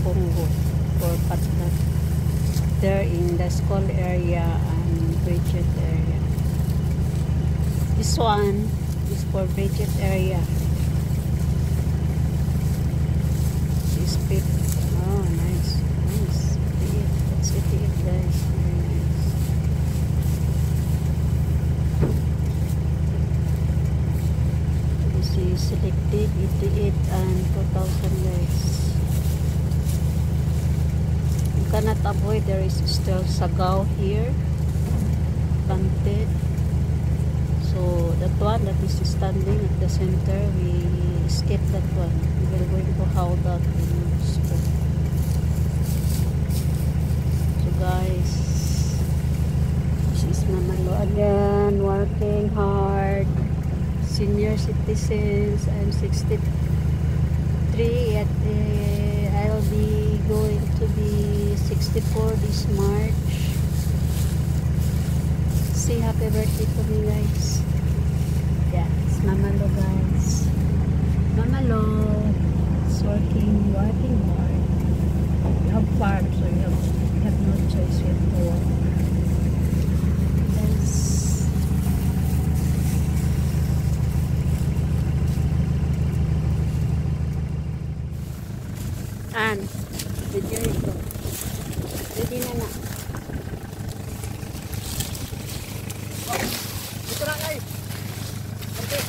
Congo for Patna. There in the school area and Bridget area. This one is for Bridget area. This big. Oh, nice. Nice. Let's eat it, guys. Very nice. This is selected 88 and 2,000, guys. You cannot avoid, there is still sagao here. Planted. So that one that is standing at the center, we skip that one. We will going to how that in school. So guys, this is Mama Lo again, working hard. Senior citizens. I'm 63 at I'll be going to be 64 this March. Say happy birthday to me, guys. Yeah, it's Mama Lo, guys. Mama Lo is working hard. You have farm, so you have no choice. You have to work. Yes. And ready go. Ready na. Ito na, guys. Okay.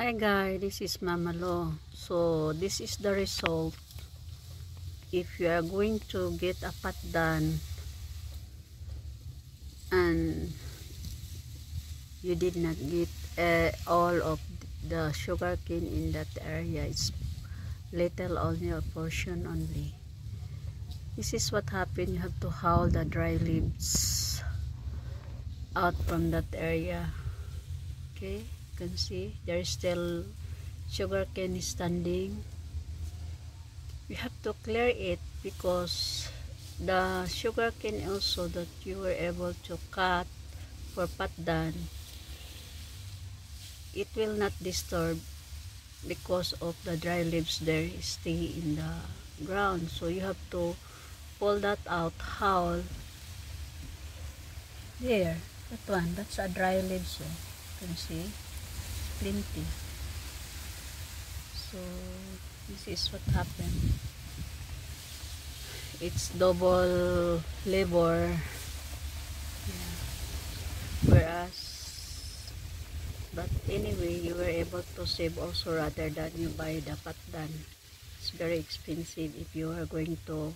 Hi guys, this is Mama Lo. So this is the result if you are going to get a patdan and you did not get all of the sugar cane in that area. It's little only, a portion only. This is what happened. You have to haul the dry leaves out from that area. Okay, you can see there is still sugar cane standing. You have to clear it because the sugar cane also that you were able to cut for patdan, it will not disturb because of the dry leaves there stay in the ground. So you have to pull that out, haul. There, that one, that's a dry leaves. So you can see plenty. So this is what happened. It's double labor, yeah. Whereas, but anyway, you were able to save also rather than you buy the patdan. It's very expensive if you are going to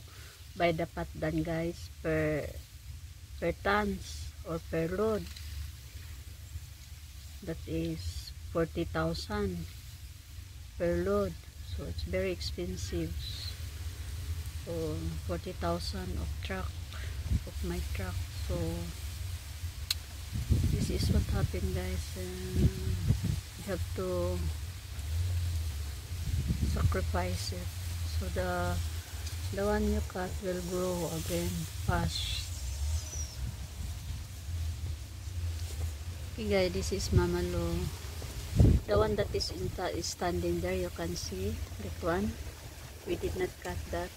buy the patdan, guys, per tons or per load. That is 40,000 per load, so it's very expensive. So 40,000 of my truck. So this is what happened, guys. You have to sacrifice it, so the one you cut will grow again fast. Okay guys, this is Mama Lo. The one that is standing there, you can see that one. We did not cut that.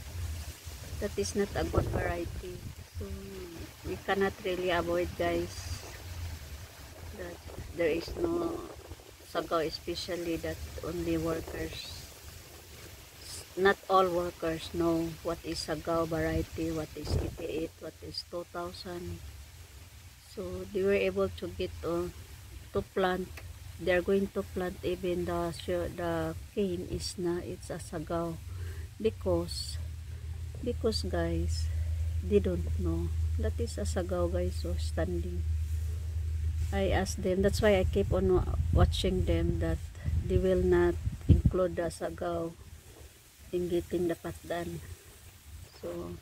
That is not a good variety. So we cannot really avoid, guys, that there is no sagaw, especially that only workers, not all workers know what is sagaw variety, what is 88, what is 2000. So they were able to get to plant. They're going to plant even the cane is na, it's a sagaw, because guys, they don't know that is a sagaw, guys. So standing, I asked them, that's why I keep on watching them, that they will not include the sagaw in getting the patdan. So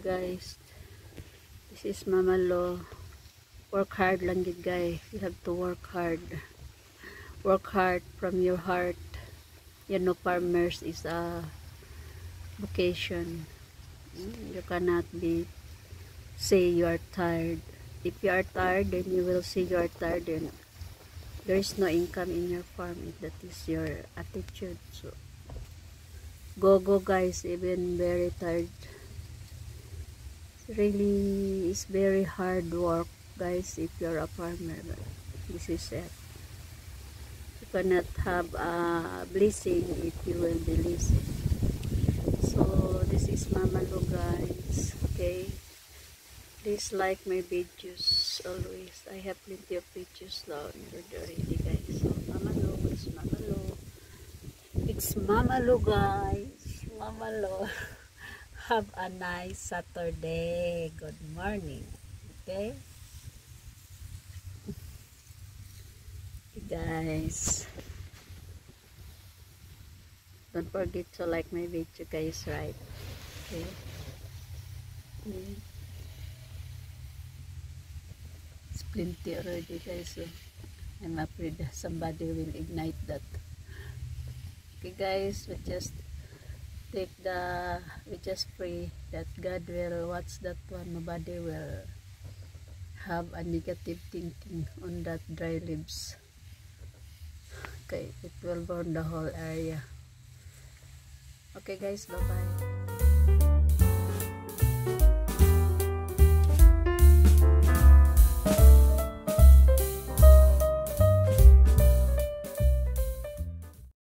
guys, this is Mama Lo. Work hard lang gid, guys. You have to work hard from your heart. You know, farmers is a vocation. You cannot be say you are tired. If you are tired, then you will say you are tired, then there is no income in your farm if that is your attitude. So go guys, even very tired. Really is very hard work, guys, if you're a farmer. But this is it. You cannot have a blessing if you will be lazy. So this is Mama Lo, guys. Okay, please like my videos always. I have plenty of videos down already, guys. So Mama Lo, it's Mama Lo. It's Mama Lo, guys. Mama Lo. Have a nice Saturday. Good morning. Okay? Guys, don't forget to like my video, guys, right? Okay? It's plenty already, guys. So I'm afraid somebody will ignite that. Okay, guys, we just pray that God will watch that one. Nobody will have a negative thinking on that dry leaves. Okay, it will burn the whole area. Okay, guys, bye bye.